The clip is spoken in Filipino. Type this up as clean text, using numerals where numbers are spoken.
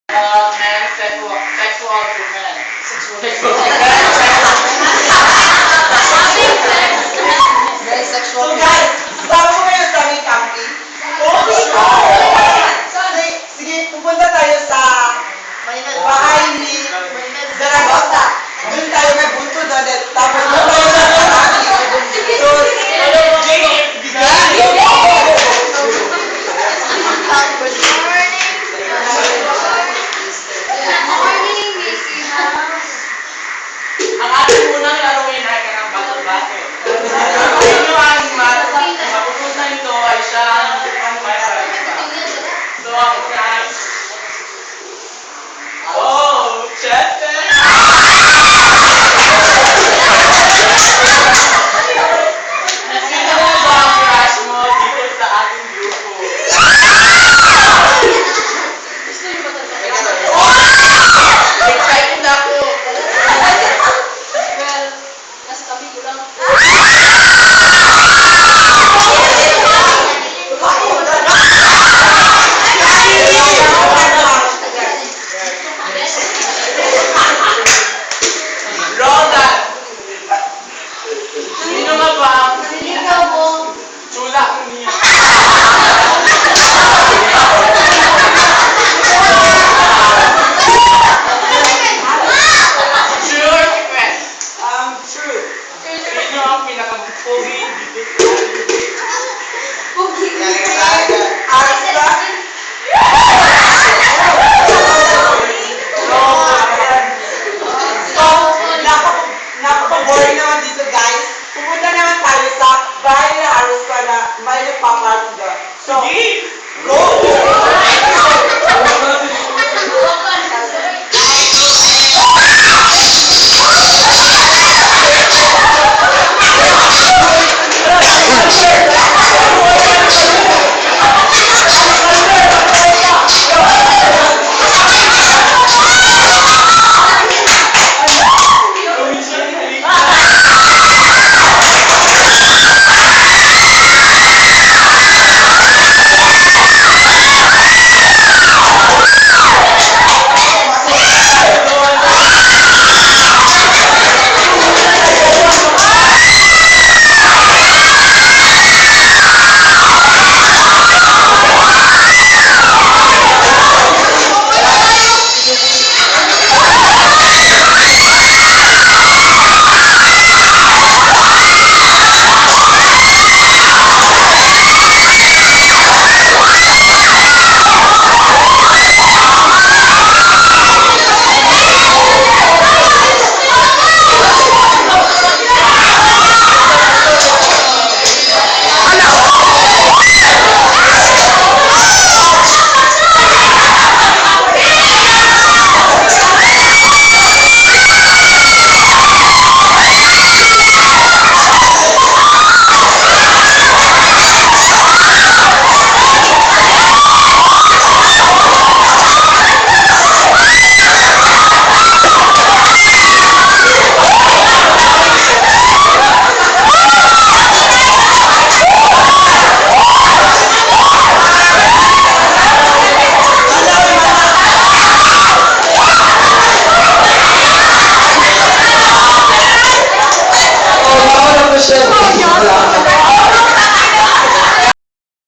Men, sexual to men. Very sexual. So guys, bago ko kayo sa aming camping. Sige, pupunta tayo sa bahay ni Zaragoza. Doon tayo may bunto doon. Tapos doon tayo sa camping. So, Ang ating unang laruin ay kanang bato-bato. Ito ang mapupunta nito ay siya ang may. So, ang